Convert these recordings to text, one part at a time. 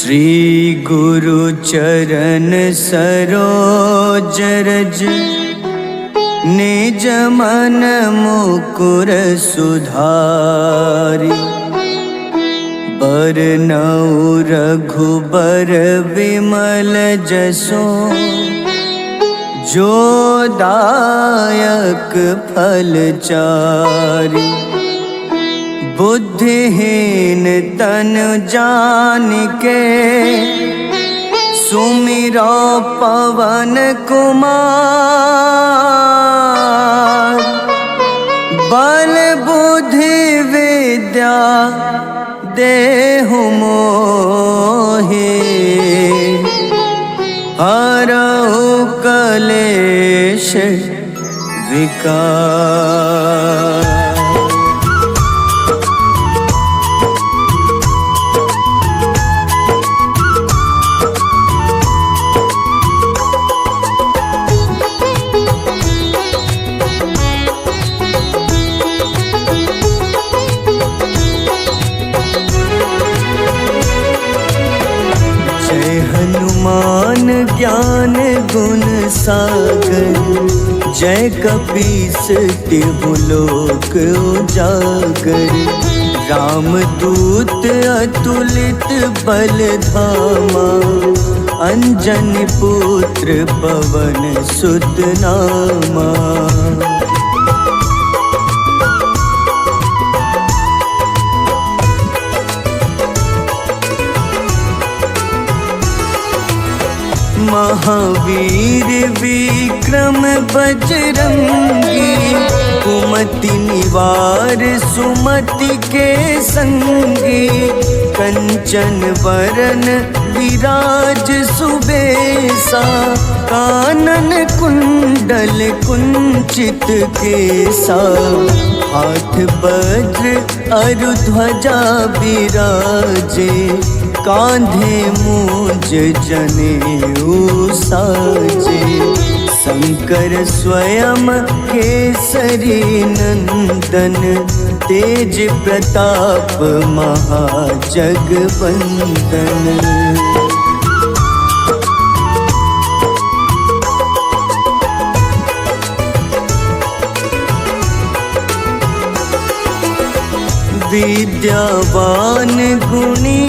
श्री गुरु चरण सरोज रज निज मन मुकुर सुधारि। बरनउँ रघुबर विमल जसो जो दायक फल चारि। बुद्धिहीन तन जानिके सुमिरो पवन कुमार। बल बुद्धि विद्या देहु मोहि हरहु कलेश विकार। हनुमान ज्ञान गुण सागर जय कपीस तिहु लोक उजागर। रामदूत अतुलित बल धामा अंजनी पुत्र पवन सुत नामा। महावीर विक्रम बजरंगी कुमति निवार सुमति के संगी। कंचन वरन विराज सुबेसा कानन कुंडल कुंचित केसा। हाथ वज्र अरु ध्वजा बिराजे कांधे मूंज जनेऊ साजे। शंकर स्वयं केसरी नंदन तेज प्रताप महाजगवंदन। विद्यावान गुणी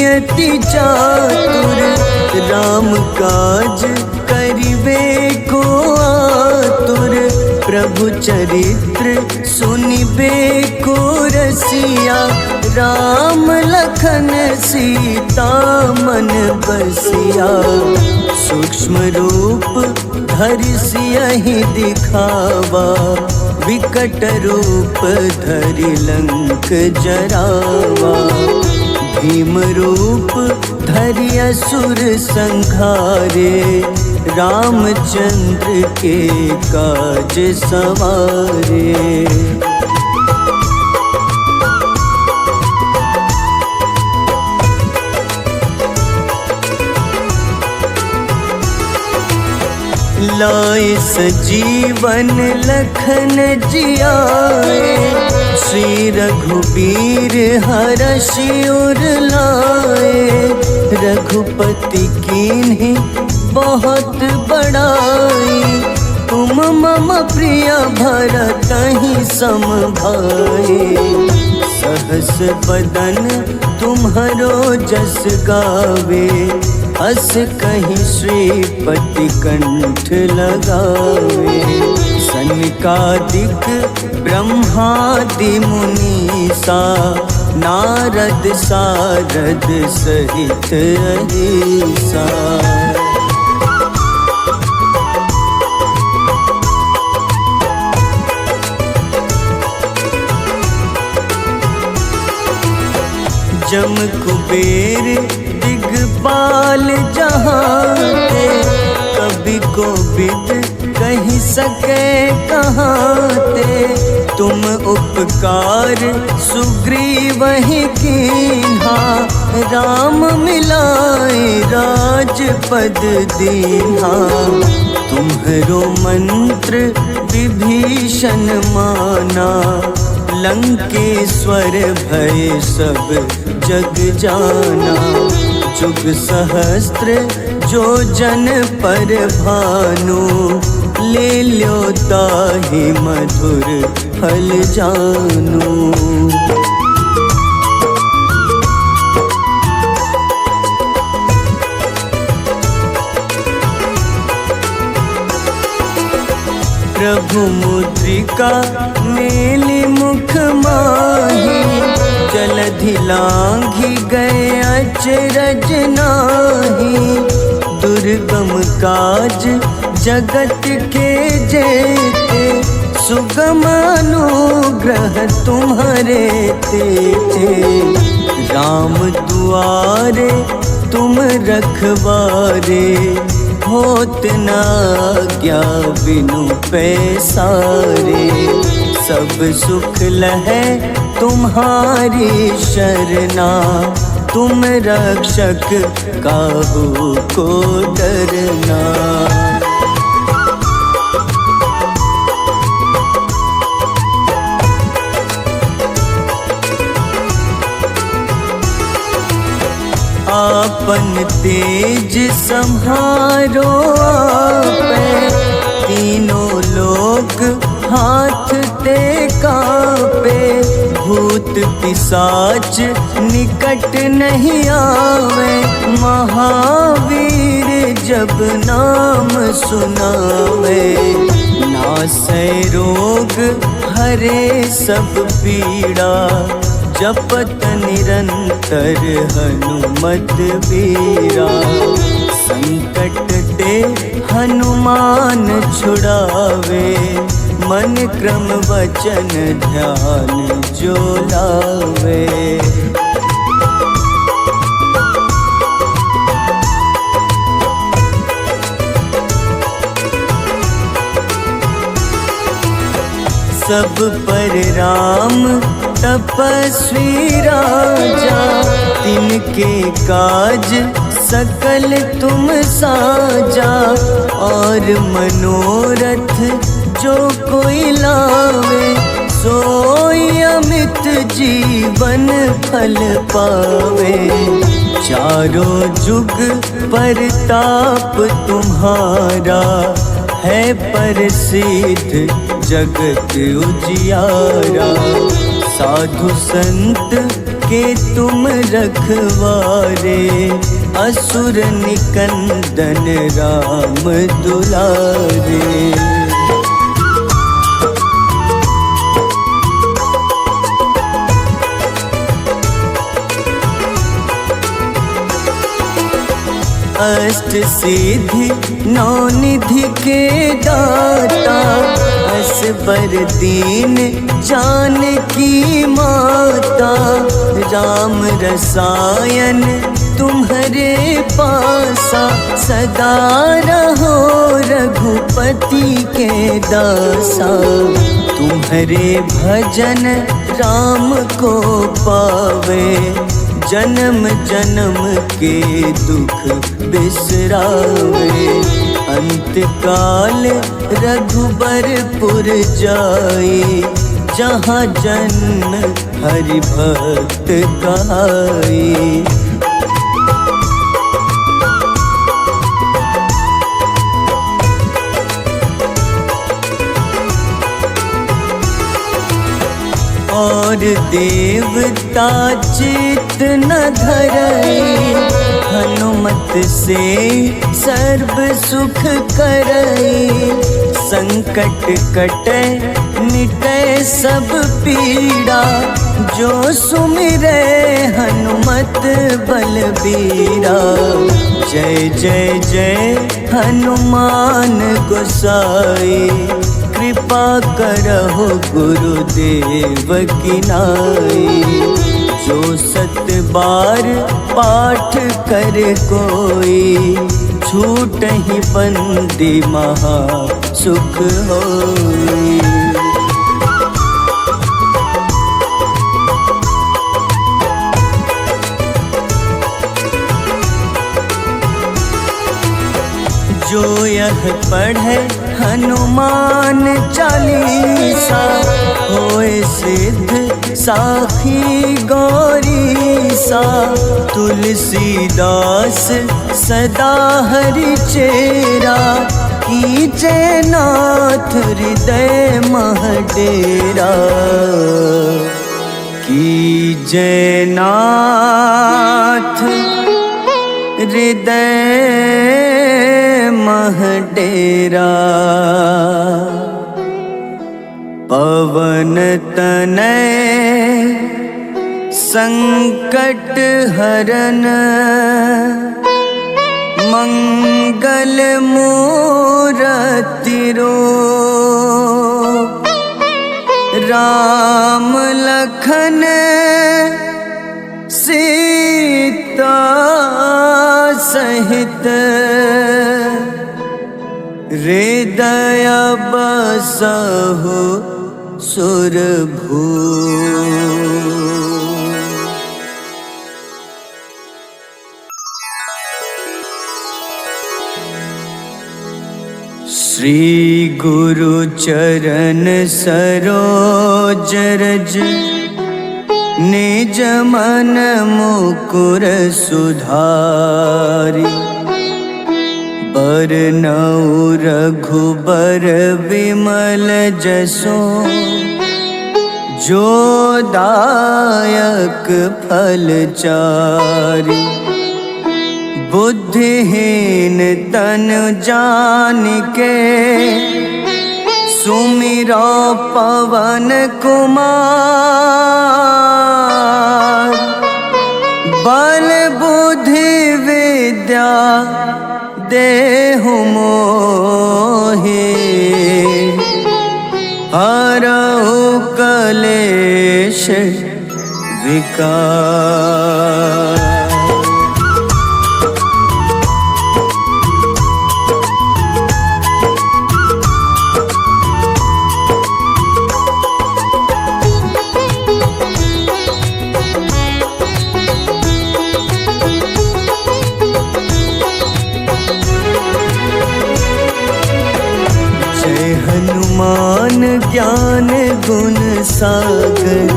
अति चातुर राम काज करिबे को आतुर। प्रभु चरित्र सुनिबे को रसिया राम लखन सीता मन बसिया। सूक्ष्म रूप धरि सियहि दिखावा विकट रूप धरि लंक जरावा। भीम रूप धरि असुर संहारे रामचंद्र के काज सवारे। लाए सजीवन लखन जियाए श्री रघुबीर हरषि उर लाए। रघुपति कीन्ही बहुत बड़ाई तुम मम प्रिय भरतहि सम भाई। सहस बदन तुम्हरो जस गावे अस कहीं श्रीपति कंठ लगावे। सनकादिक ब्रह्मादि मुनीसा नारद सारद सहित अहिसा। जम कुबेर दिगपाल जहाते कभी को बिद कहीं सके कहाते। तुम उपकार सुग्रीवहि कीन्हा राम मिलाए राजपद दीन्हा। तुम्हरो मंत्र विभीषण माना लंकेश्वर भय सब जग जाना। जुग सहस्त्र जो जन पर भानु, ले लो ताहि मधुर फल जानू। प्रभु मुद्रिका मेली मुख माही, जलधि लांघि गए अचरज नाही। दुर्गम काज जगत के जेते, सुगम अनुग्रह तुम्हारे तेते। राम दुआरे तुम रखवारे, होत न आज्ञा बिनु पैसारे। सब सुख लहै तुम्हारी शरणा, तुम रक्षक काहू को डरना। आपन तेज सम्हारो आपे, तीनों लोक हाथ ते कांपे। भूत पिशाच निकट नहीं आवे, महावीर जब नाम सुनावे। नासै रोग हरे सब पीड़ा, जपत निरंतर हनुमत बीरा। संकट ते हनुमान छुड़ावे, मन क्रम वचन ध्यान जो लावे। सब पर राम तपस्वी राजा, तिनके काज सकल तुम साजा। और मनोरथ जो कोई लावे, सोई अमित जीवन फल पावे। चारों जुग परताप तुम्हारा, है प्रसिद्ध जगत उजियारा। साधु संत के तुम रखवारे, असुर निकंदन राम दुलारे। अष्ट सिद्धि नौ निधि के दाता, असबर दीन जानकी माता। राम रसायन तुम्हारे पासा, सदा रहो रघुपति के दासा। तुम्हारे भजन राम को पावे, जन्म जन्म के दुख बिसरावे। अंत काल रघुबरपुर जाई, जहाँ जन्म हरि भक्त कहाई। और देवता चित न धरई, हनुमत से सर्व सुख करई। संकट कटे मिटे सब पीड़ा, जो सुमिरे हनुमत बलबीरा। जय जय जय हनुमान गोसाई, कृपा करहु गुरुदेव की नाई। जो 7 बार पाठ कर कोई, छूटहि बंदी महा सुख होई। जो यह पढ़े हनुमान चालीसा, होए सिद्ध साखी गौरीसा। सा तुलसीदास सदा हरि चेरा, कीजे नाथ हृदय मह डेरा, कीजे नाथ हृदय मह डेरा। पवन तनय संकट हरन, मंगल मूरति रूप, राम लखन सीता सहित, हृदय बसहु सुरभूप। श्री गुरु चरण सरोज रज, निज मन मुकुर सुधारि, बरनउँ रघुबर विमल जसो, जो दायक फल चारि। बुद्धिहीन तन जानिके, सुमिरो पवन कुमार। बल बुद्धि विद्या देहु मोहि, हरहु कलेश विकार। हनुमान ज्ञान गुण सागर,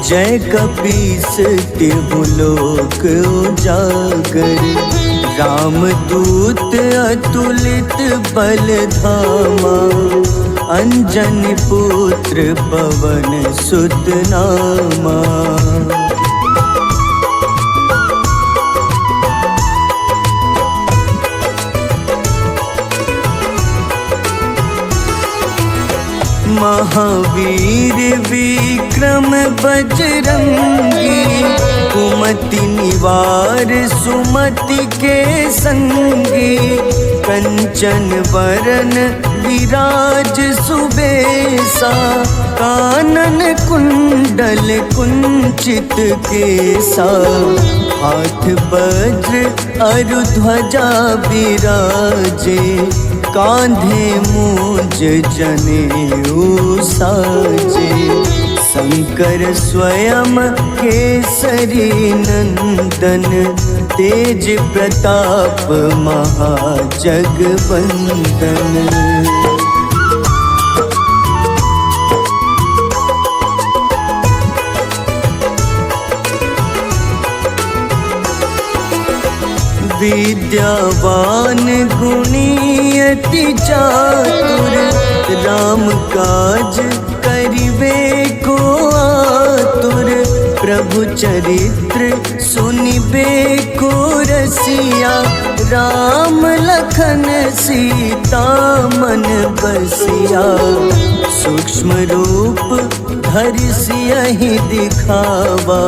जय कपीस तिहु लोक उजागर। रामदूत अतुलित बल धामा, अंजनी पुत्र पवन सुत नामा। महावीर विक्रम बजरंगी, कुमति निवार सुमति के संगी। कंचन वरन विराज सुबेसा, कानन कुंडल कुंचित केसा। हाथ वज्र अरु ध्वजा बिराजे, कांधे मूंज जनेऊ साजे। शंकर स्वयं केसरी नंदन, तेज प्रताप महाजगवंदन। विद्यावान गुणी अति चातुर, राम काज करिबे को आतुर। प्रभु चरित्र सुनिबे को रसिया, राम लखन सीता मन बसिया। सूक्ष्म रूप धरि सियहि दिखावा,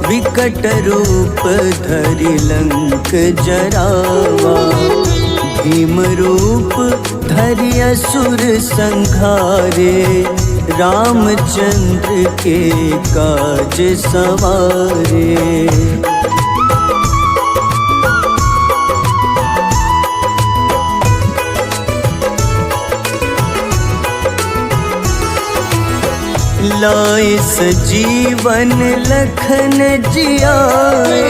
विकट रूप धरि लंक जरावा। भीम रूप धरि असुर संहारे, रामचंद्र के काज सवारे। लाए सजीवन लखन जियाए,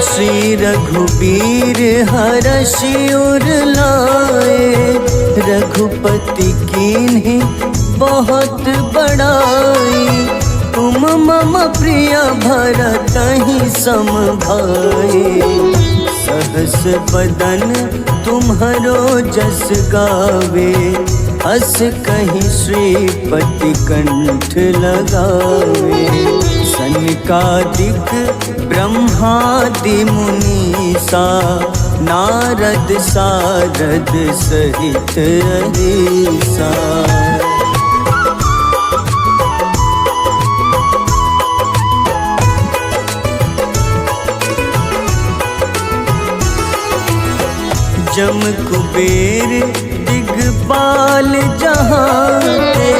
श्री रघुबीर हरषि उर लाए। रघुपति कीन्ही बहुत बड़ाई, तुम मम प्रिय भरतहि सम भाई। सहस बदन तुम्हरो जस गावे, अस कहीं श्रीपति कंठ लगावे। सनकादिक ब्रह्मादि मुनीसा, नारद सारद सहित अहिसा। जम कुबेर दिगपाल जहाँते,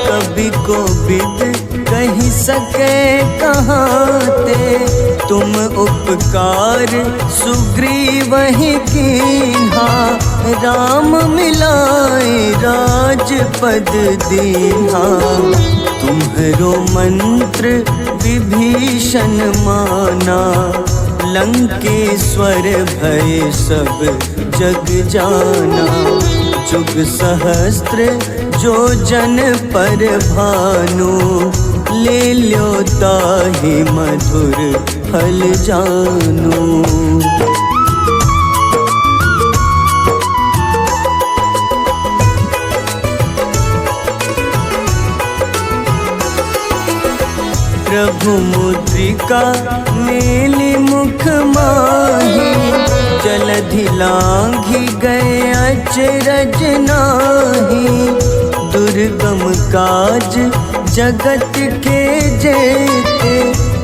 कवि को विद कही सके कहाँते। तुम उपकार सुग्रीवहि कीन्हा, राम मिलाए राजपद दीन्हा। तुम्हरो मंत्र विभीषण माना, लंकेश्वर भय सब जग जाना। जुग सहस्त्र जो जन पर भानु, ले ल्यो ताहि मधुर फल जानू। प्रभु मुद्रिका मेलि मुख माही, जलधि लांघि गए अचरज नाही। दुर्गम काज जगत के जेते,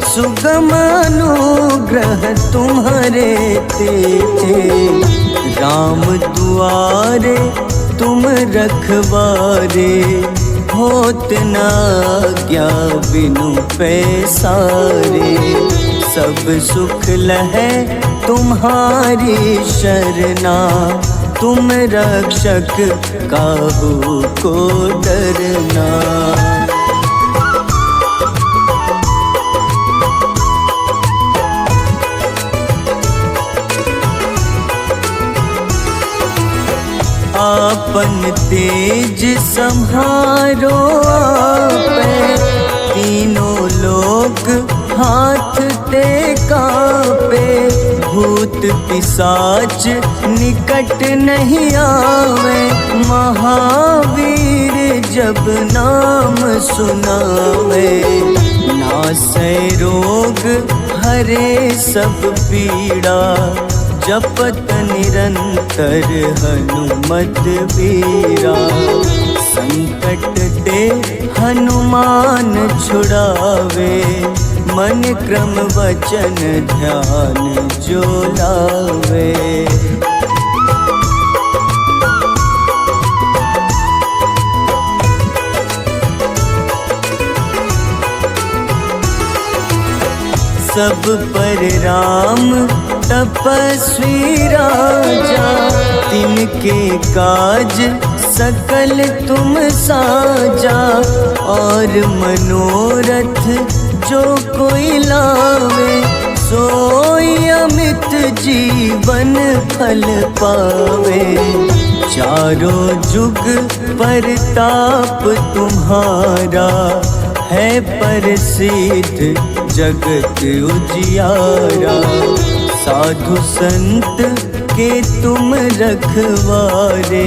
सुगम अनुग्रह तुम्हारे तेते। राम दुआरे तुम रखवारे, होत न आज्ञा बिनु पैसारे। सब सुख लहै तुम्हारी शरणा, तुम रक्षक काहू को डरना। आपन तेज सम्हारो आपै, तीनों लोक हाथ ते कांपे। भूत पिशाच निकट नहीं आवे, महावीर जब नाम सुनावे। नासै रोग हरे सब पीड़ा, जपत निरंतर हनुमत बीरा। संकट ते हनुमान छुड़ावे, मन क्रम वचन ध्यान जो लावे। सब पर राम तपस्वी राजा, तिनके काज सकल तुम साजा। और मनोरथ जो कोई लावे, सोई अमित जीवन फल पावे। चारों जुग परताप तुम्हारा, है प्रसिद्ध जगत उजियारा। साधु संत के तुम रखवारे,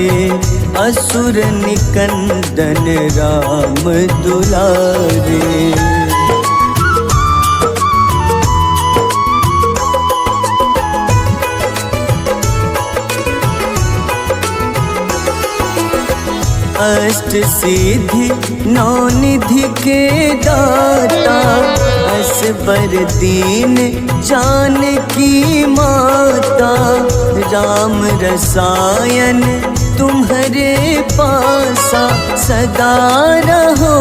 असुर निकंदन राम दुलारे। अष्ट सिद्धि नौ निधि के दाता, असबर दीन जानकी माता। राम रसायन तुम्हारे पासा, सदा रहो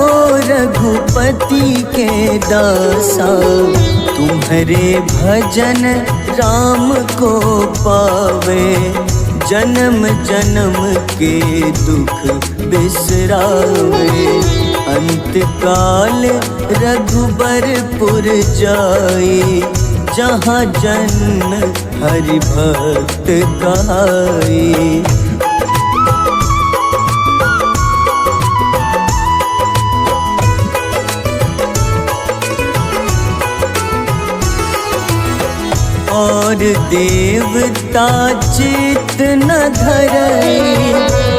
रघुपति के दासा। तुम्हारे भजन राम को पावे, जन्म जन्म के दुख बिसरावे। अंत काल रघुबरपुर जाई, जहाँ जन्म हरि भक्त कहाई। और देवता चित न धरई,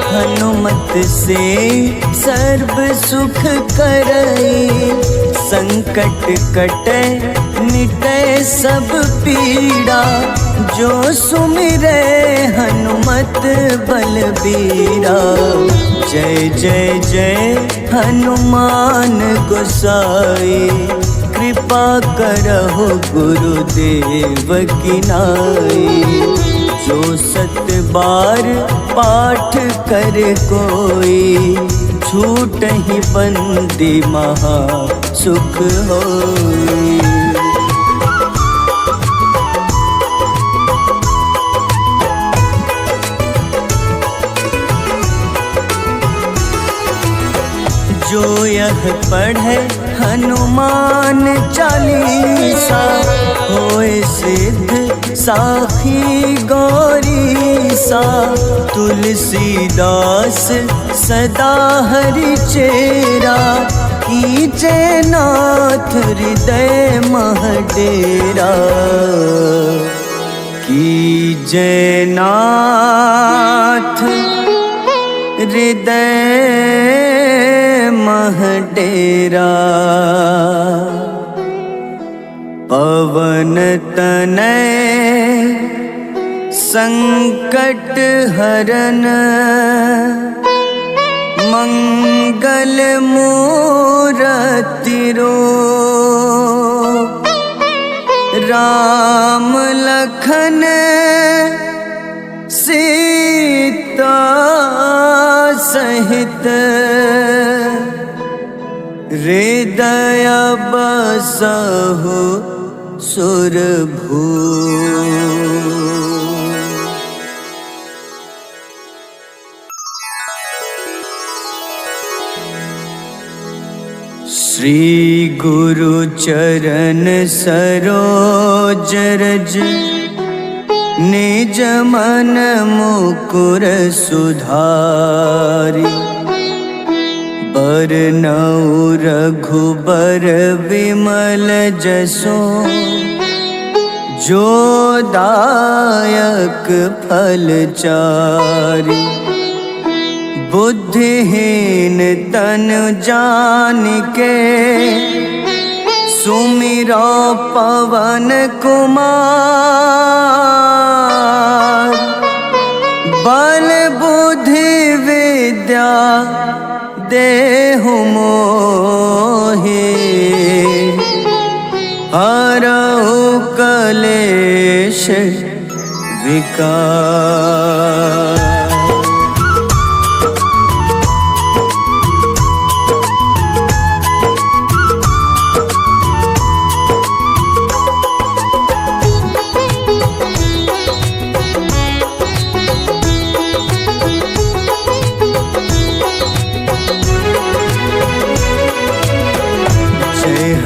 हनुमत से सर्व सुख करई। संकट कटे मिटे सब पीड़ा, जो सुमिरे हनुमत बलबीरा। जय जय जय हनुमान गोसाई, कृपा करहु गुरुदेव की नाई। जो 7 बार पाठ कर कोई, छूटहि बंदी महा सुख होई। जो यह पढ़े हनुमान चालीसा, होए सिद्ध साखी गौरीसा। तुलसीदास सदा हरि चेरा, कीजे नाथ हृदय मह डेरा। कीजे नाथ हृदय मह डेरा। पवन तनय संकट हरन, मंगल मूरति रूप। राम लखन सीता सहित, हृदय बसहु सुरभूप। श्री गुरु चरण सरोज रज, निज मन मुकुर सुधारि। बरनउँ रघुबर विमल जसो, जो दायक फल चारि। बुद्धिहीन तनु जानिके, सुमिरो पवन कुमार। बल बुद्धि विद्या देहु मोहि, हरहु कलेश विकार।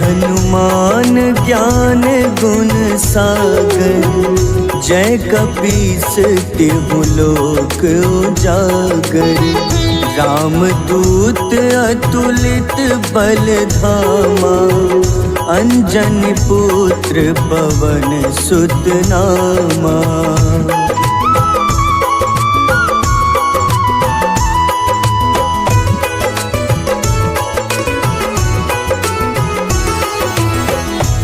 हनुमान ज्ञान गुण सागर, जय कपीस तिहु लोक उजागर। रामदूत अतुलित बल धामा, अंजनी पुत्र पवन सुत नामा।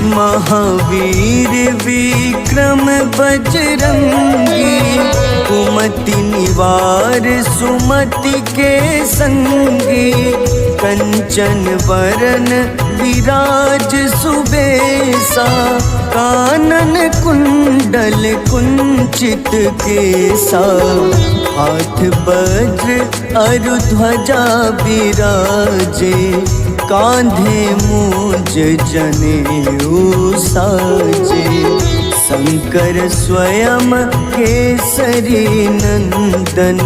महावीर विक्रम बजरंगी, कुमति निवार सुमति के संगी। कंचन वरन विराज सुबेसा, कानन कुंडल कुंचित केसा। हाथ वज्र अरु ध्वजा विराजे, कांधे मूंज जनेऊ साजे। शंकर स्वयं केसरी नंदन,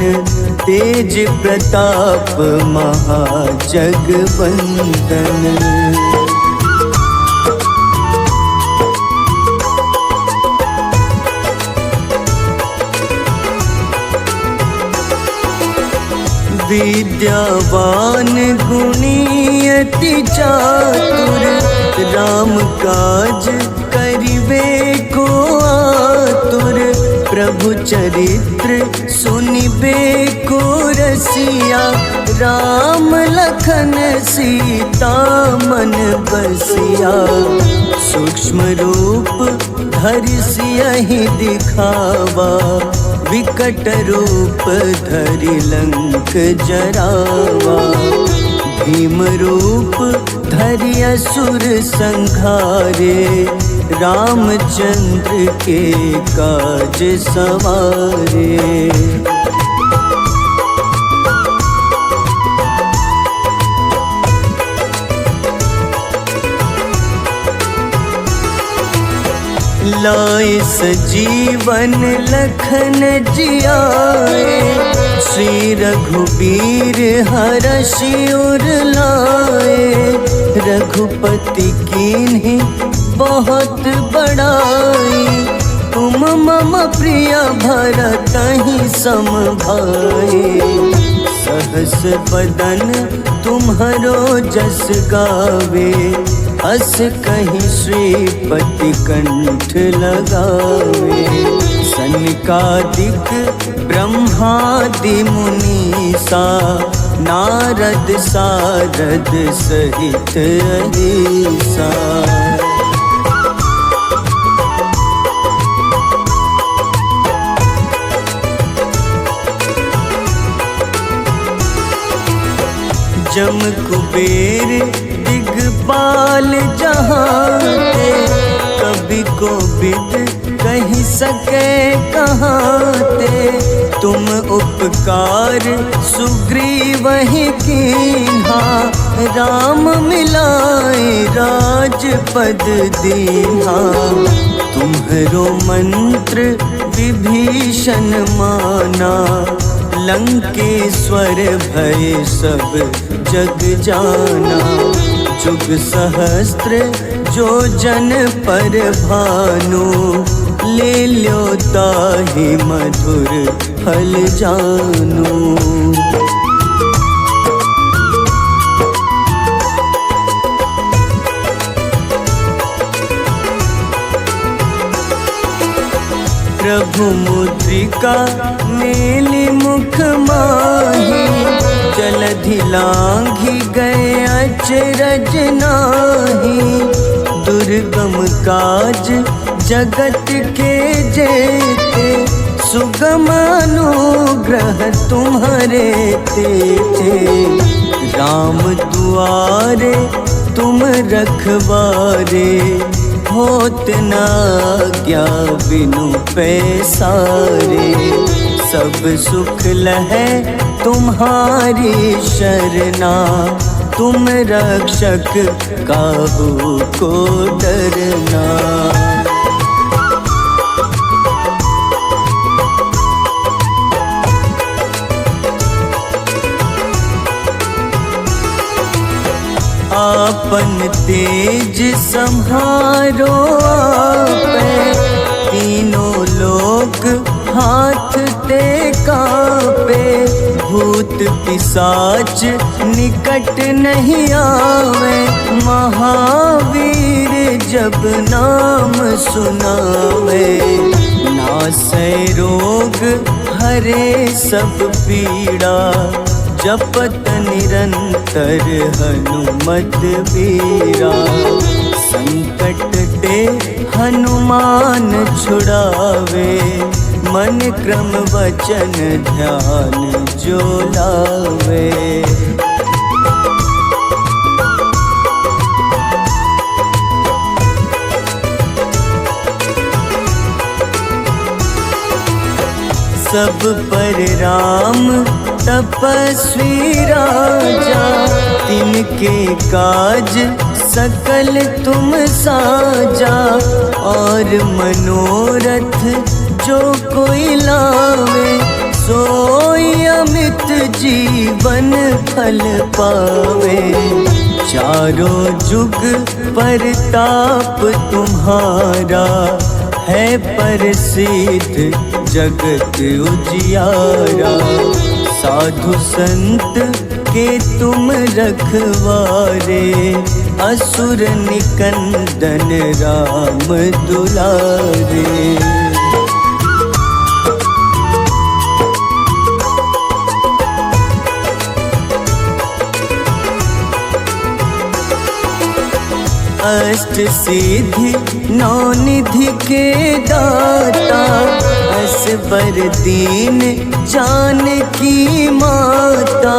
तेज प्रताप महाजगवंदन। विद्यावान गुणी अति चातुर, राम काज करिबे को आतुर। प्रभु चरित्र सुनिबे को रसिया, राम लखन सीता मन बसिया। सूक्ष्म रूप धरि सियहि दिखावा, विकट रूप धरि लंक जरावा। भीम रूप धरि असुर संहारे, रामचंद्र के काज सवारे। लाए सजीवन लखन जियाए, श्री रघुबीर हरषि उर लाए। रघुपति कीन्ही बहुत बड़ाई, तुम मम प्रिय भरतहि सम भाई। सहस बदन तुम्हरो जस गावे, अस कहीं श्रीपति कंठ लगावे। सनकादिक ब्रह्मादि मुनीसा, नारद सारद सहित अहिसा। जम कुबेर दिगपाल जहाते, कवि को विद कही सके कहाते। तुम उपकार सुग्रीवहि कीन्हा, राम मिलाए राजपद दीन्हा। तुम्हरो मंत्र विभीषण माना, लंकेश्वर भय सब जग जाना। जुग सहस्त्र जो जन पर भानु, ले ल्यो ताहि मधुर फल जानू। प्रभु मुद्रिका मेलि मुख माही, जलधि लांघि गए अचरज नाही। दुर्गम काज जगत के जेते, सुगम अनुग्रह तुम्हारे तेते। राम दुआरे तुम रखवारे, होत न आज्ञा बिनु पैसारे। सब सुख लहै तुम्हारी शरणा, तुम रक्षक काहू को डरना। आपन तेज सम्हारो आपै, तीनों लोक हाथ ते कांपे। भूत पिशाच निकट नहीं आवे, महावीर जब नाम सुनावे। नासै रोग हरे सब पीड़ा, जपत निरंतर हनुमत बीरा। संकट ते हनुमान छुड़ावे, मन क्रम वचन ध्यान जो लावे। सब पर राम तपस्वी राजा, तिनके काज सकल तुम साजा। और मनोरथ जो कोई लावे, सोई अमित जीवन फल पावे। चारों जुग परताप तुम्हारा, है प्रसिद्ध जगत उजियारा। साधु संत के तुम रखवारे, असुर निकंदन राम दुलारे। अष्ट सिद्धि नौ निधि के दाता, असबर दीन जानकी माता।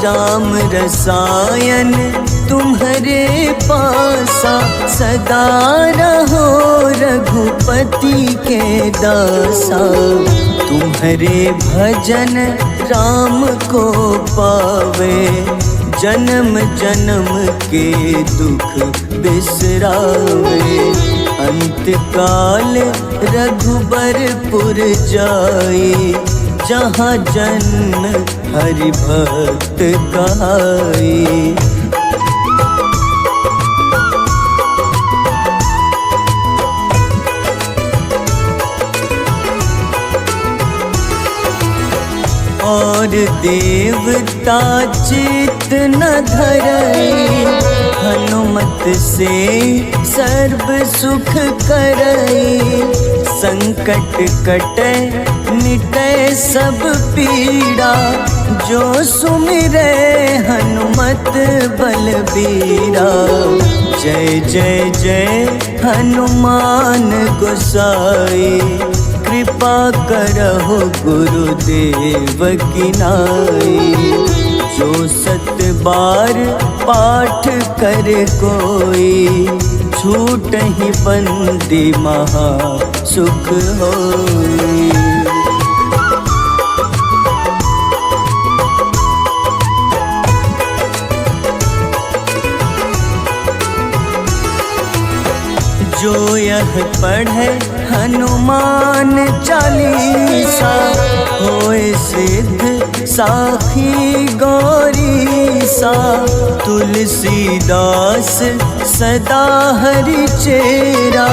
राम रसायन तुम्हारे पासा, सदा रहो रघुपति के दासा। तुम्हारे भजन राम को पावे, जन्म जन्म के दुख बिसरावे। अंत काल रघुबरपुर जाई, जहाँ जन्म हरि भक्त कहाई। और देवता चित न धरई, हनुमत से सर्व सुख करई। संकट कटे मिटे सब पीड़ा, जो सुमिरे हनुमत बलबीरा। जय जय जय हनुमान गोसाई, कृपा करहु गुरुदेव की नाई। जो सत बार पाठ करे कोई, छूटहि बंदी महा सुख होई। जो यह पढ़े हनुमान चालीसा, होए सिद्ध साखी गौरीसा। तुलसीदास सदा हरि चेरा,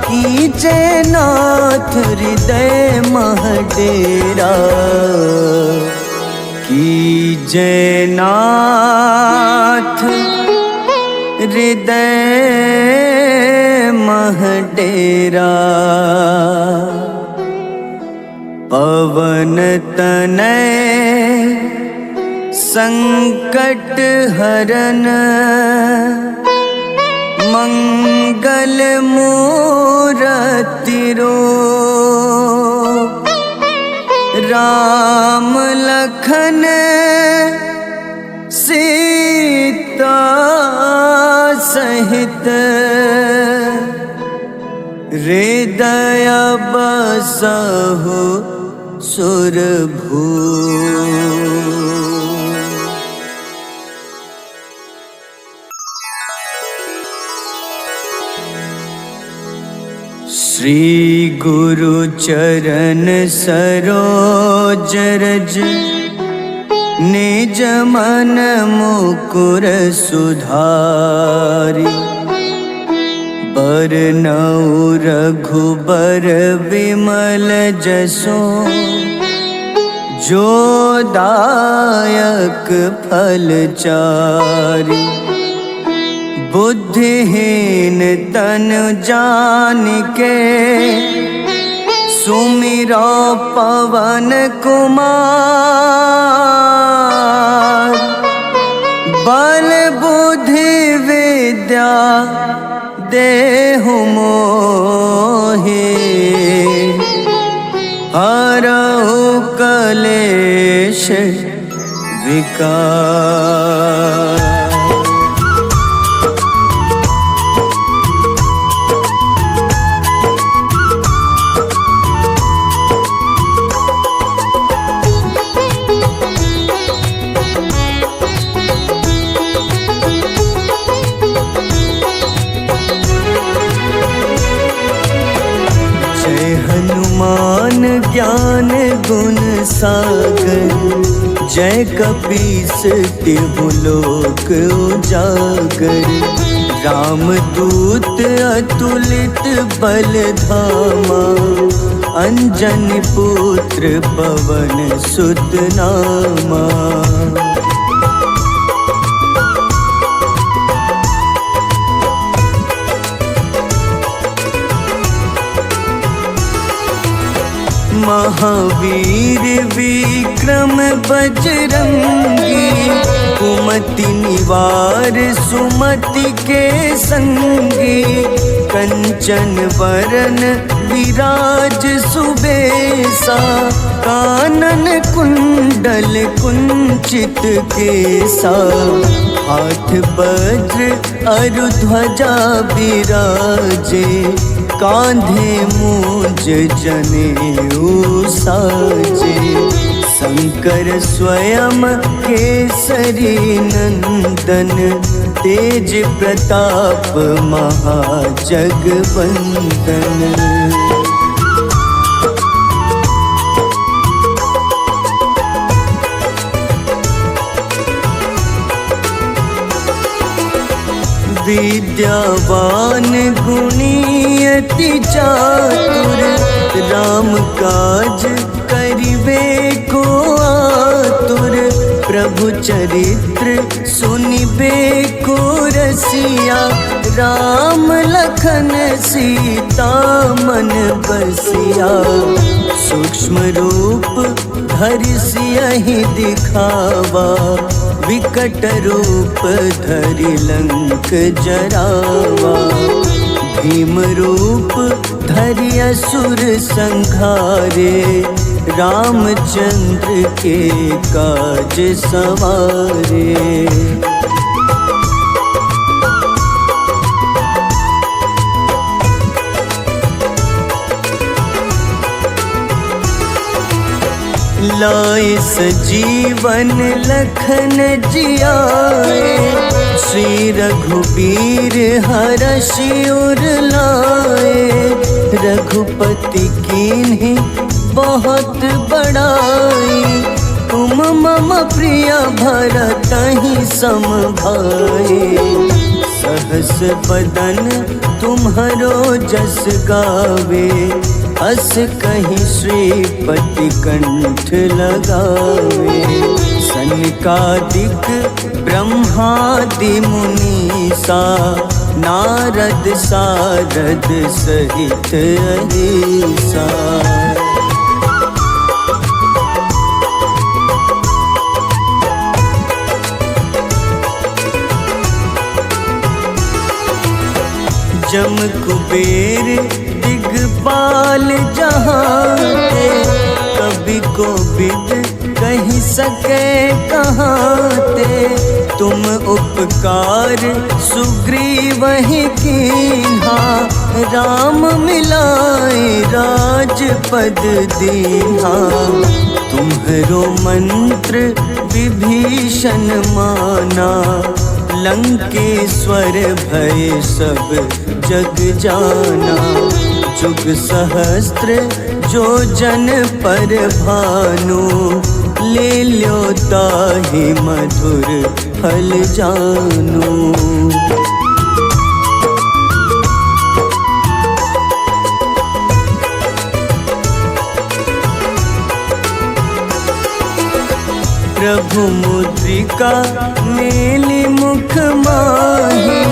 कीजे नाथ हृदय मह डेरा। कीजे नाथ हृदय मह डेरा। पवन तनय संकट हरन, मंगल मूरति रूप। राम लखन सीता सहित, हृदय बसहु सुरभूप। श्री गुरु चरण सरोज रज, निज मन मुकुर सुधारि। बरनउँ रघुबर विमल जसो, जो दायक फल चारि। बुद्धिहीन तन जानिके, सुमिरो पवन कुमार। बल बुद्धि विद्या देहु मोहि, हरहु कलेश विकार। हनुमान ज्ञान गुण सागर, जय कपीस तिहु लोक उजागर। रामदूत अतुलित बल धामा, अंजनी पुत्र पवन सुत नामा। महावीर विक्रम बजरंगी, कुमति निवार सुमति के संगी, कंचन वरन विराज सुबेसा, कानन कुंडल कुंचित केसा, हाथ वज्र अरु ध्वजा विराजे, कांधे मूंज जनेऊ साजे, शंकर स्वयं केसरी नंदन, तेज प्रताप महाजगवंदन। विद्यावान गुणी अति चातुर, राम काज करिबे को आतुर, प्रभु चरित्र सुनिबे को रसिया, राम लखन सीता मन बसिया, सूक्ष्म रूप धरि सियहि दिखावा, विकट रूप धरि लंक जरावा, भीम रूप धरि असुर संहारे, रामचंद्र के काज सवारे। लाए सजीवन लखन जियाए, श्री रघुबीर हरषि उर लाए, रघुपति कीन्ही बहुत बड़ाई, तुम मम प्रिय भरतहि सम भाई, सहस बदन तुम्हरो जस गावे, अस कहीं श्रीपति कंठ लगावे, सनकादिक ब्रह्मादि मुनीसा, नारद सारद सहित अहिसा। जम कुबेर दिगपाल जहाते, कभी को बिद कहीं सके कहाते, तुम उपकार सुग्रीव ही कीन्हा, राम मिलाए राजपद दीन्हा, तुम्हरो मंत्र विभीषण माना, लंकेश्वर भय सब जग जाना, जुग सहस्त्र जो जन पर भानु, ले ल्यो ताहि मधुर फल जानू। प्रभु मुद्रिका मेली मुख माही,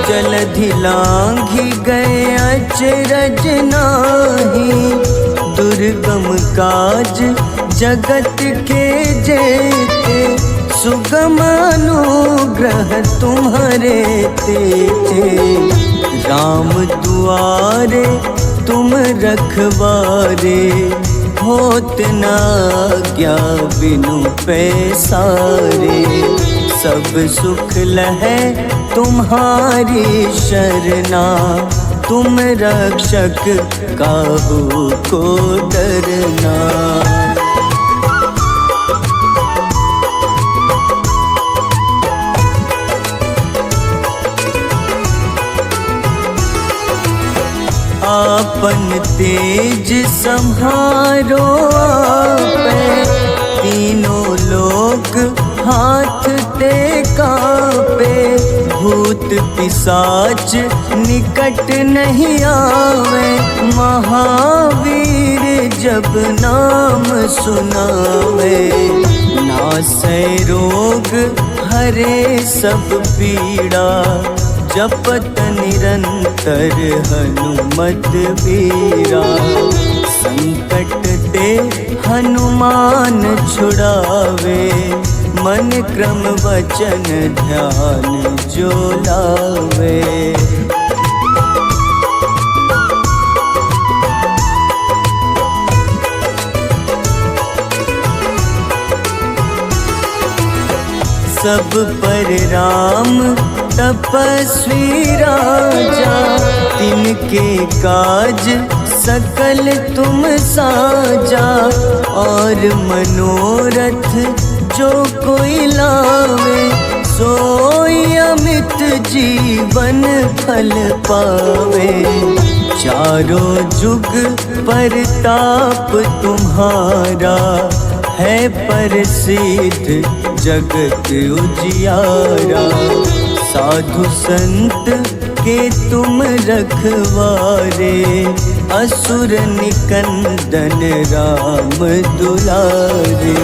जलधि लांघि गए अचरज नाही, दुर्गम काज जगत के जेते, सुगम अनुग्रह तुम्हारे तेते, राम दुआरे तुम रखवारे, होत न आज्ञा बिनु पैसारे, सब सुख लहै तुम्हारी शरणा, तुम रक्षक काहू को डरना। आपन तेज सम्हारो आपे, तीनों लोक हाथ ते कांपे, भूत पिशाच निकट नहीं आवे, महावीर जब नाम सुनावे, नासै रोग हरे सब पीड़ा, जपत निरंतर हनुमत बीरा, संकट ते हनुमान छुड़ावे, मन क्रम वचन ध्यान जो लावे। सब पर राम तपस्वी राजा, तिनके काज सकल तुम साजा। और मनोरथ जो कोई लावे, सोई अमित जीवन फल पावे। चारों जुग परताप तुम्हारा, है प्रसिद्ध जगत उजियारा। साधु संत के तुम रखवारे, असुर निकंदन राम दुलारे।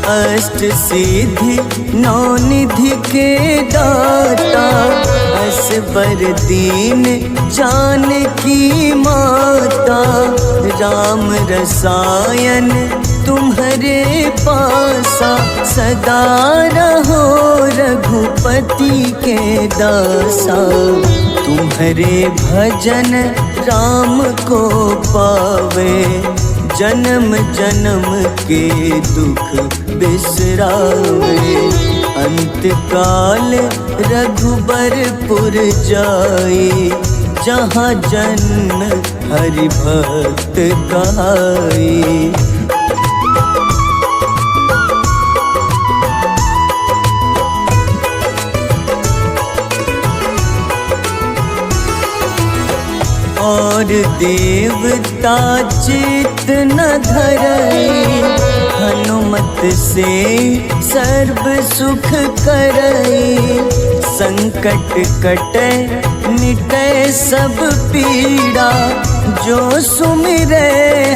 अष्ट सिद्धि नौ निधि के दाता, असबर दीन जानकी माता। राम रसायन तुम्हारे पासा, सदा रहो रघुपति के दासा। तुम्हारे भजन राम को पावे, जन्म जन्म के दुख बिसरावे। अंत काल रघुबरपुर जाई, जहाँ जन्म हरि भक्त कहाई। और देवता चित न धरई, हनुमत से सर्व सुख करई। संकट कटे मिटे सब पीड़ा, जो सुमिरे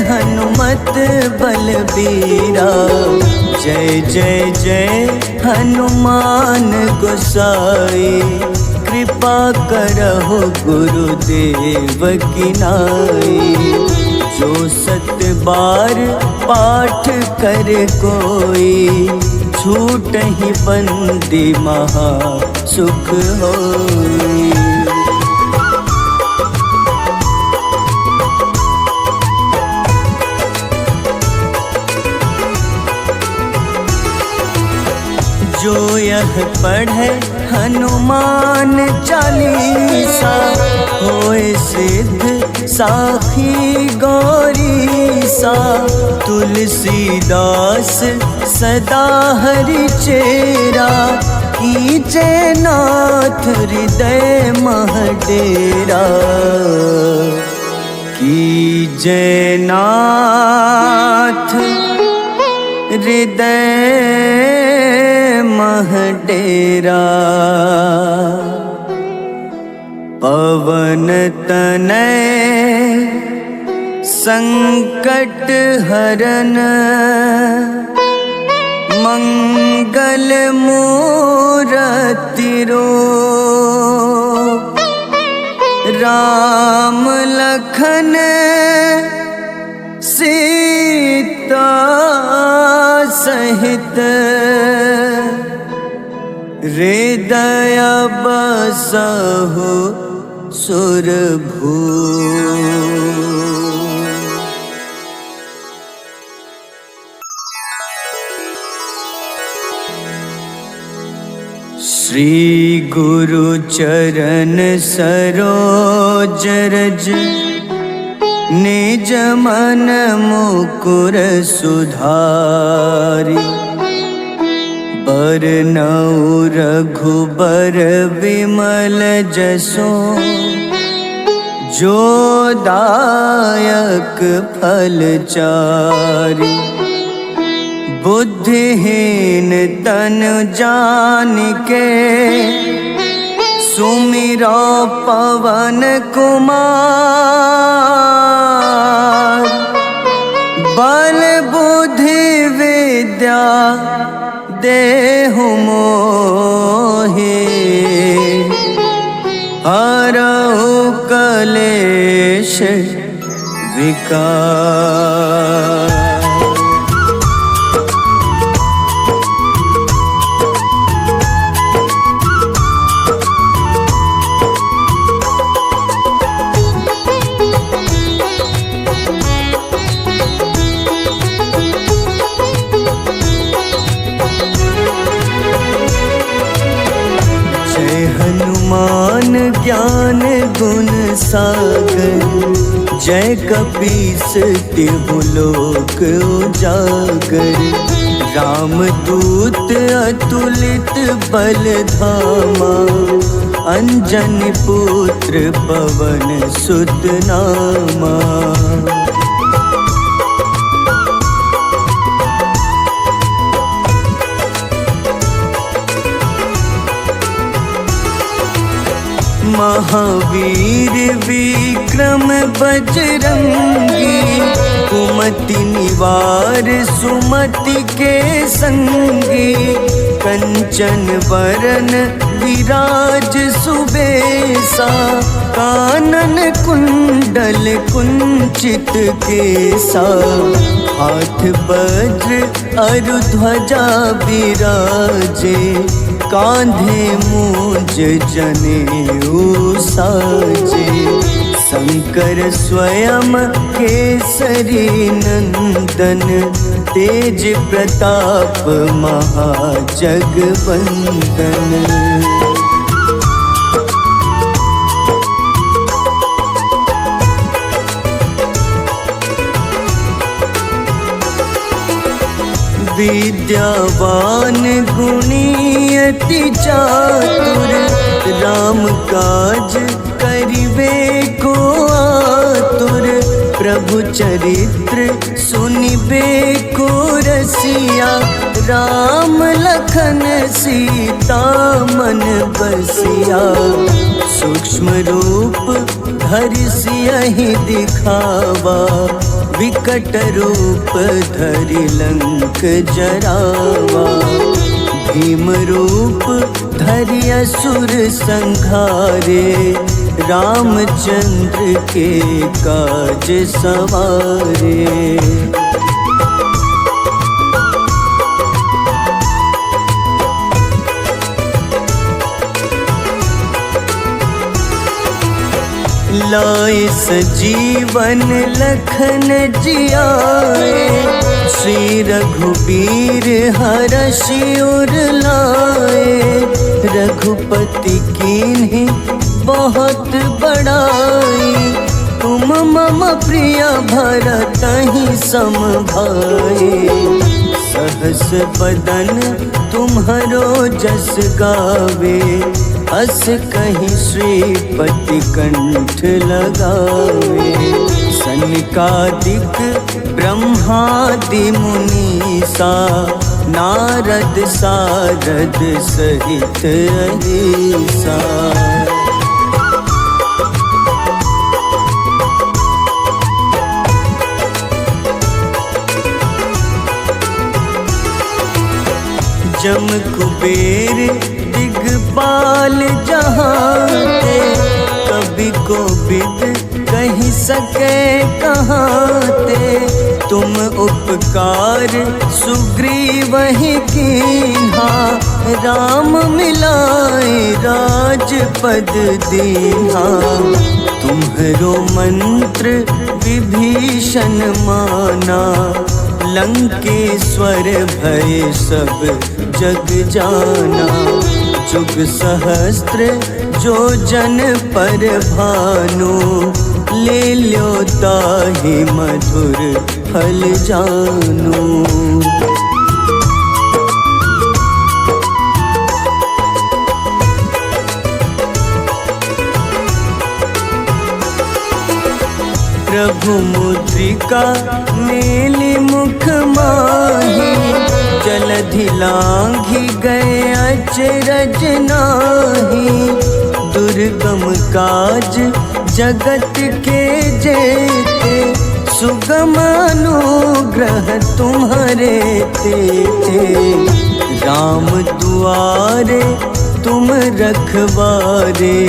हनुमत बलबीरा। जय जय जय हनुमान गोसाई, कृपा करहु गुरुदेव की नाई। जो सत बार पाठ कर कोई, छूटहि बंदी महा सुख होई। जो यह पढ़े हनुमान चालीसा, होए सिद्ध साखी गौरीसा। तुलसीदास सदा हरि चेरा, कीजे नाथ हृदय मह डेरा। कीजे नाथ हृदय मह डेरा। पवन तनय संकट हरन, मंगल मूरति रूप। राम लखन सीता सहित, हृदय बसहु सुरभूप। श्री गुरु चरण सरोज रज, निज मन मुकुर सुधारि। बरनउँ रघुबर विमल जसो, जो दायक फल चारि। बुद्धिहीन तन जानिके, सुमिरो पवन कुमार। बल बुद्धि विद्या देहु मोहि, हरहु कलेश विकार। हनुमान ज्ञान गुण सागर, जय कपीस तिहु लोक उजागर। रामदूत अतुलित बल धामा, अंजनी पुत्र पवन सुत नामा। महावीर विक्रम बजरंगी, कुमति निवार सुमति के संगी। कंचन वरन विराज सुबेसा, कानन कुंडल कुंचित केसा। हाथ वज्र अरु ध्वजा विराजे, कांधे मूंज जनेऊ साजे। शंकर स्वयं केसरी नंदन, तेज प्रताप महाजगवंदन। विद्यावान गुणी अति चातुर, राम काज करिबे को आतुर। प्रभु चरित्र सुनिबे को रसिया, राम लखन सीता मन बसिया। सूक्ष्म रूप धरि सियहि दिखावा, विकट रूप धरि लंक जरावा। भीम रूप धरि असुर संहारे, रामचंद्र के काज सवारे। लाए सजीवन लखन जियाए, श्री रघुबीर हरषि उर लाए। रघुपति कीन्ही बहुत बड़ाई, तुम मम प्रिय भरतहि सम भाई। सहस बदन तुम्हरो जस गावे, अस कहीं श्रीपति कंठ लगावे। सनकादिक ब्रह्मादि मुनीसा, नारद सारद सहित अहिसा। जम कुबेर दिगपाल जहाते, कवि को बिद कही सके कहाते। तुम उपकार सुग्रीवहि कीन्हा, राम मिलाए राजपद दीन्हा। तुम्हरो मंत्र विभीषण माना, लंकेश्वर भय सब जग जाना। जुग सहस्त्र जो जन पर भानु, ले ल्यो ताहि मधुर फल जानु। प्रभु मुद्रिका मेलि मुख माही, जलधि लांघि गए अचरज नाही। दुर्गम काज जगत के जेते, सुगम अनुग्रह तुम्हारे तेते। राम दुआरे तुम रखवारे,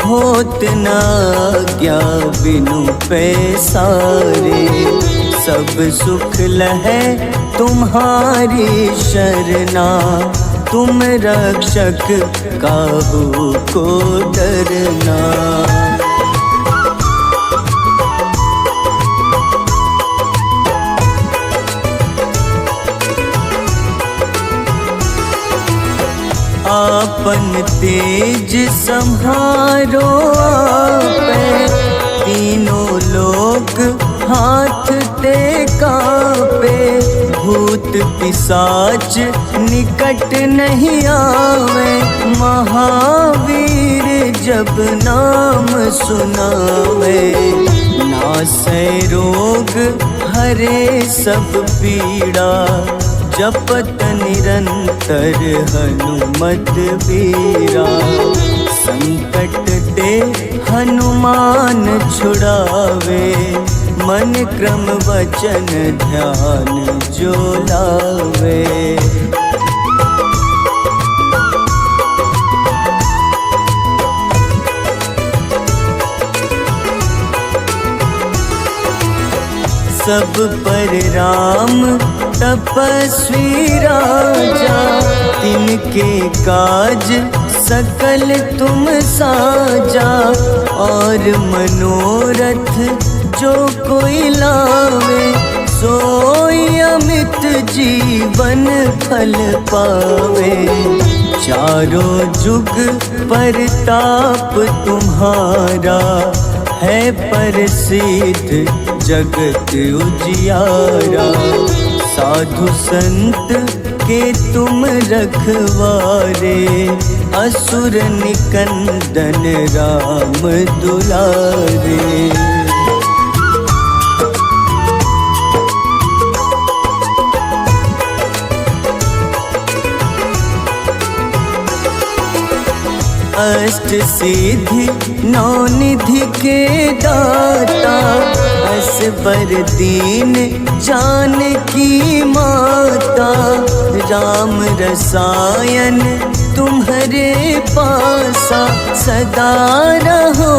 होत न आज्ञा बिनु पैसारे। सब सुख लहै तुम्हारी शरणा, तुम रक्षक काहू को डरना। आपन तेज सम्हारो आपे, तीनों लोक हाथ ते कांपे। भूत पिशाच निकट नहीं आवे, महावीर जब नाम सुनावे। नासै रोग हरे सब पीड़ा, जपत निरंतर हनुमत बीरा। संकट ते हनुमान छुड़ावे, मन क्रम वचन ध्यान जो लावे। सब पर राम तपस्वी राजा, तिनके काज सकल तुम साजा। और मनोरथ जो कोई लावे, सोई अमित जीवन फल पावे। चारों जुग परताप तुम्हारा, है प्रसिद्ध जगत उजियारा। साधु संत के तुम रखवारे, असुर निकंदन राम दुलारे। अष्ट सिद्धि नौ निधि के दाता, असबर दीन जानकी माता। राम रसायन तुम्हारे पासा, सदा रहो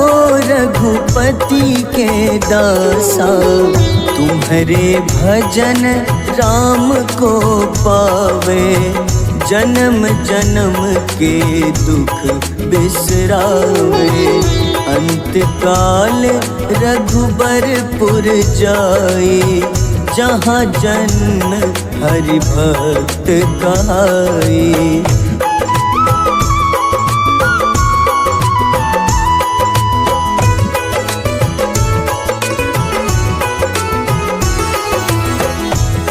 रघुपति के दासा। तुम्हारे भजन राम को पावे, जन्म जन्म के दुख बिसरावे। अंत काल रघुबरपुर जाई, जहाँ जन्म हरि भक्त कहाई।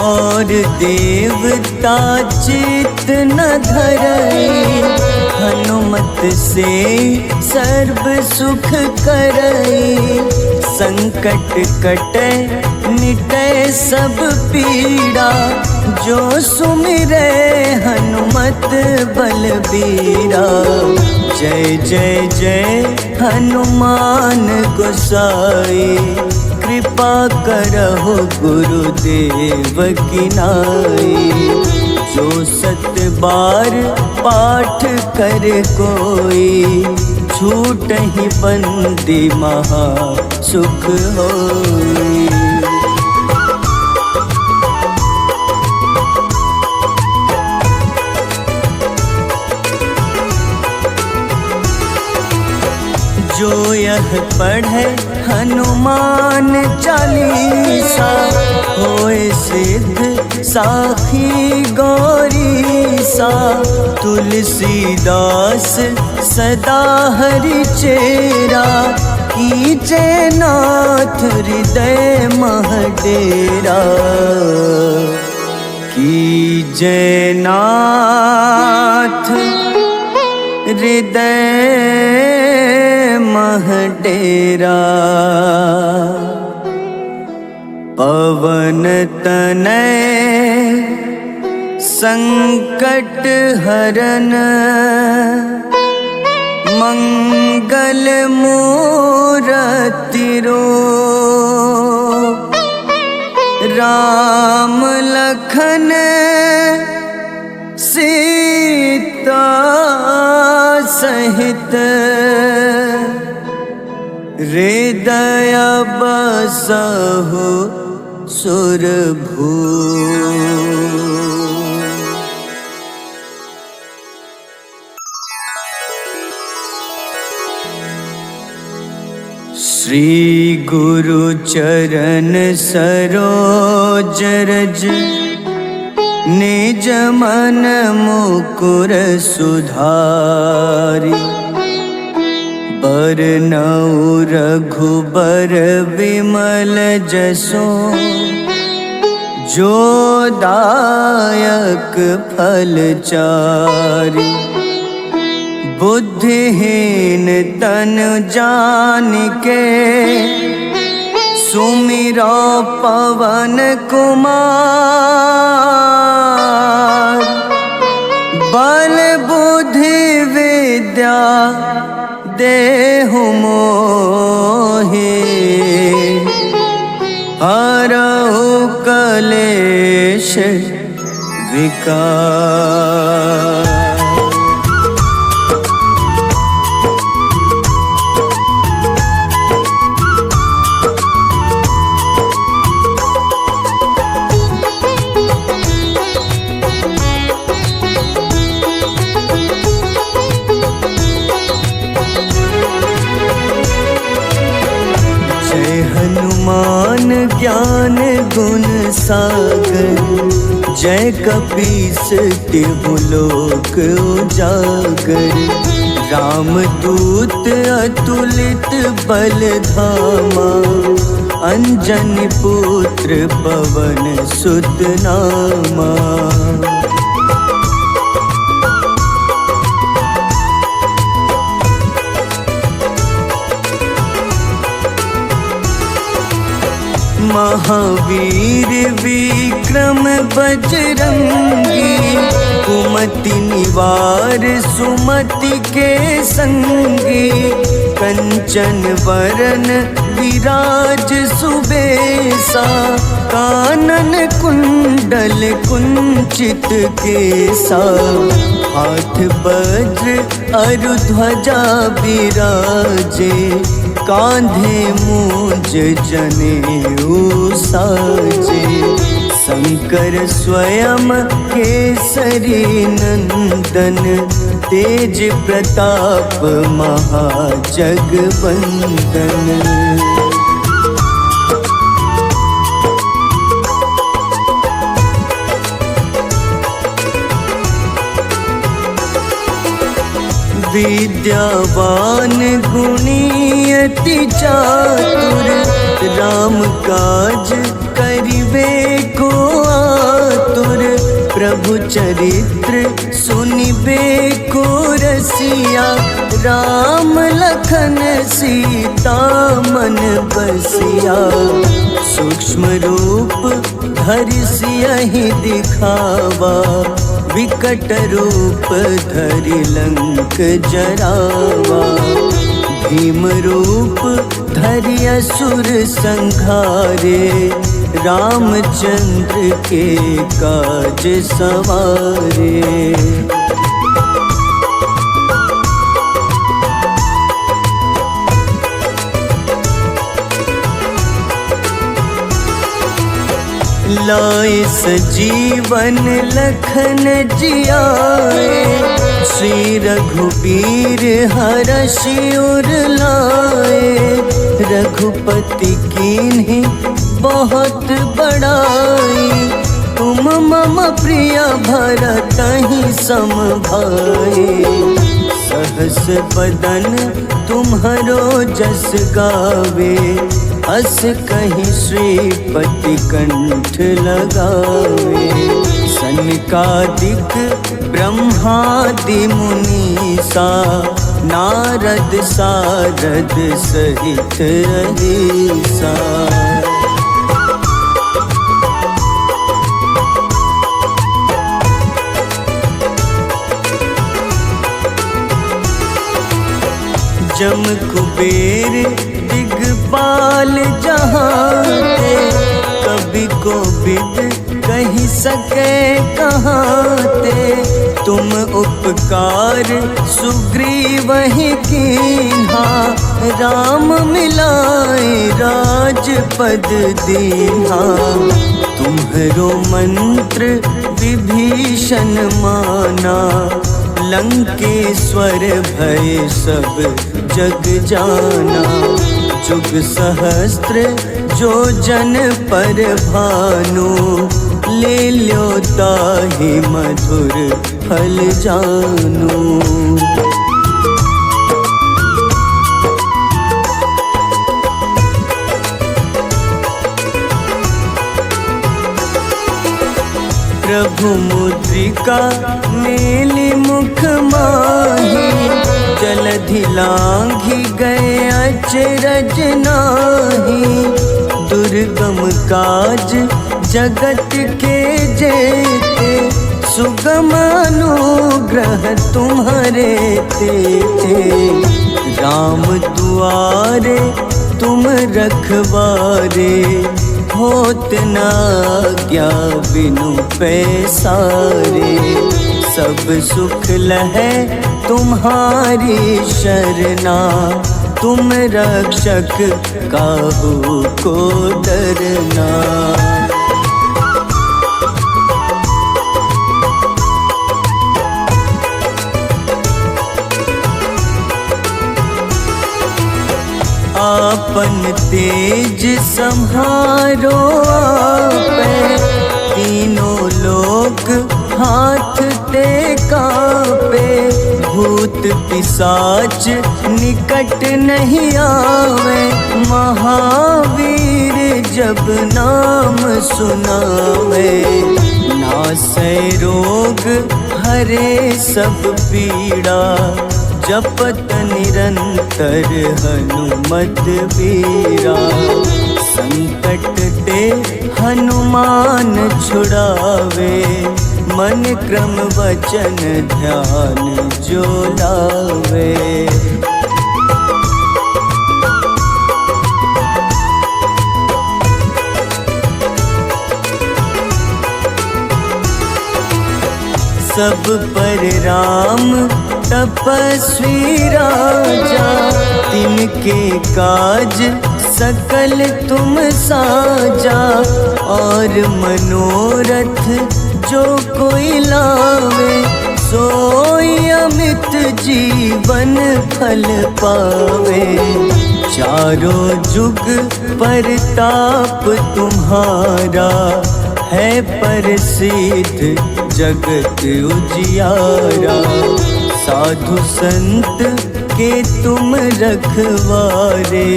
और देवता चित न धरई, हनुमत से सर्व सुख करई। संकट कटे मिटे सब पीड़ा, जो सुमिरे हनुमत बलबीरा। जय जय जय हनुमान गोसाई, कृपा करहु गुरुदेव की नाई। जो सत बार पाठ कर कोई, छूटहि बंदी महा सुख होई। जो यह पढ़े हनुमान चालीसा, होए सिद्ध साखी गौरीसा। तुलसीदास सदा हरि चेरा, कीजे नाथ हृदय मह डेरा। कीजे नाथ हृदय मह डेरा। पवन तनय संकट हरन, मंगल मूरति रूप। राम लखन सीता सहित हृदय बसहु सुरभू। श्री गुरु चरण सरोज रज निज मन मुकुर सुधारि। बरनउँ रघुबर विमल जसो जो दायक फल चारि। बुद्धिहीन तन जानिके सुमिरो पवन कुमार। बल बुद्धि विद्या देहु मोहि हरहु कलेश विकार। हनुमान ज्ञान गुण सागर जय कपीस तिहु लोक उजागर। रामदूत अतुलित बल धामा अंजनी पुत्र पवन सुत नामा। महावीर विक्रम बजरंगी कुमति निवार सुमति के संगी। कंचन वरन विराज सुबेसा कानन कुंडल कुंचित केसा। हाथ वज्र अरु ध्वजा बिराजे कांधे मूंज जनेऊ साजे। शंकर स्वयं केसरी नंदन तेज प्रताप महाजगवंदन। विद्यावान गुणी अति चातुर राम काज करिबे को आतुर। प्रभु चरित्र सुनिबे को रसिया राम लखन सीता मन बसिया। सूक्ष्म रूप धरि सियहि दिखावा विकट रूप धरि लंक जरावा। भीम रूप धरि असुर संहारे रामचंद्र के काज सवारे। लाए सजीवन लखन जियाए श्री रघुबीर हरषि उर लाए। रघुपति कीन्ही बहुत बड़ाई तुम मम प्रिय भरतहि सम भाई। सहस बदन तुम्हरो जस गावे अस कहीं श्रीपति कंठ लगावे। सनकादिक ब्रह्मादि मुनीसा नारद सारद सहित अहिसा। जम कुबेर दिगपाल जहाँ ते कवि को विद कही सके कहाते। तुम उपकार सुग्रीव ही कीन्हा, राम मिलाए राजपद दीन्हा। तुम्हरो मंत्र विभीषण माना, लंकेश्वर भय सब जग जाना। जुग सहस्त्र जो जन पर भानु, ले ल्यो ताहि मधुर फल जानू। प्रभु मुद्रिका मेलि मुख माही, जलधि लांघि गए अचरज नाही। दुर्गम काज जगत के जेते, सुगम अनुग्रह तुम्हारे तेते। राम दुआरे तुम रखवारे, होत न आज्ञा बिनु पैसारे। सब सुख लहै तुम्हारी शरणा, तुम रक्षक काहू को डरना। आपन तेज सम्हारो आपे, तीनों लोक हाथ ते कांपे। भूत पिशाच निकट नहीं आवे, महावीर जब नाम सुनावे। नासै रोग हरे सब पीड़ा, जपत निरंतर हनुमत बीरा। संकट ते हनुमान छुड़ावे, मन क्रम वचन ध्यान जो लावे। सब पर राम तपस्वी राजा, तिनके काज सकल तुम साजा। और मनोरथ जो कोई लावे, सोई अमित जीवन फल पावे। चारों जुग परताप तुम्हारा, है प्रसिद्ध जगत उजियारा। साधु संत के तुम रखवारे,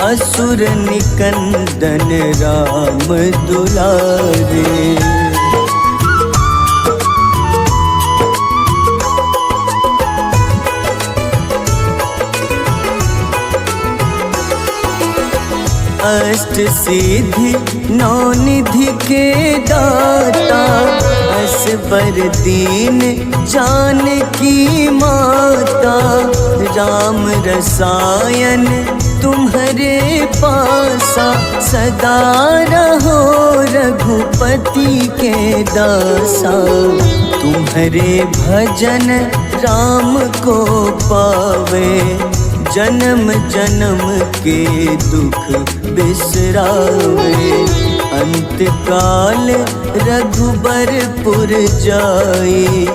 असुर निकंदन राम दुलारे। अष्ट सिद्धि नौ निधि के दाता, असबर दीन जानकी माता। राम रसायन तुम्हारे पासा, सदा रहो रघुपति के दासा। तुम्हारे भजन राम को पावे, जन्म जन्म के दुख बिसरावे। अंत काल रघुबरपुर जाई,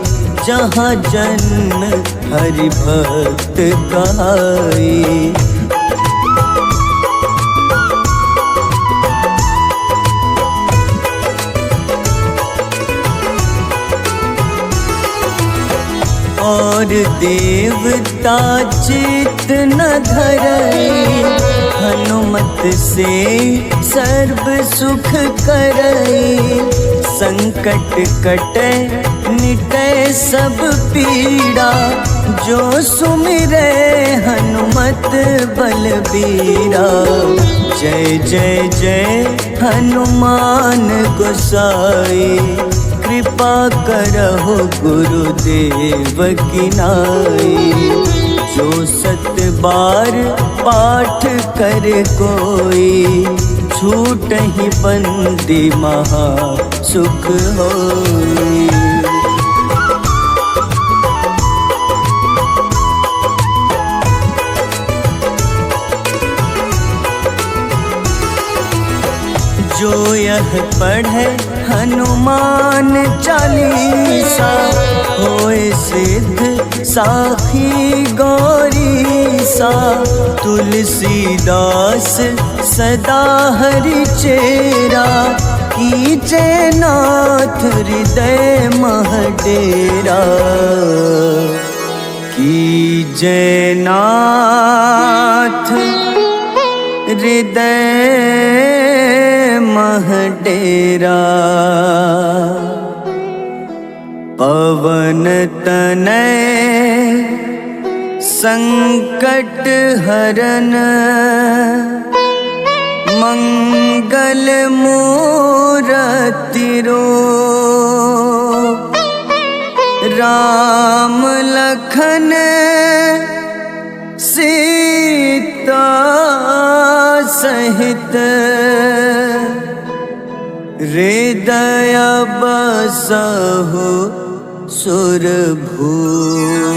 जहाँ जन्म हरि भक्त कहाई। और देवता चित न धरई, हनुमत से सर्व सुख करई। संकट कटे मिटे सब पीड़ा, जो सुमिरे हनुमत बलबीरा। जय जय जय हनुमान गोसाई, कृपा करहु गुरुदेव की नाई। जो 7 बार पाठ कर कोई, छूटहि बंदी महा सुख होई। जो यह पढ़े हनुमान चालीसा, होए सिद्ध साखी गौरीसा। तुलसीदास सदा हरि चेरा, कीजे नाथ हृदय मह डेरा। कीजे नाथ हृदय मह डेरा। पवन तनय संकट हरन, मंगल मूरति रूप। राम लखन सीता सहित, हृदय बसहु सुरभूप।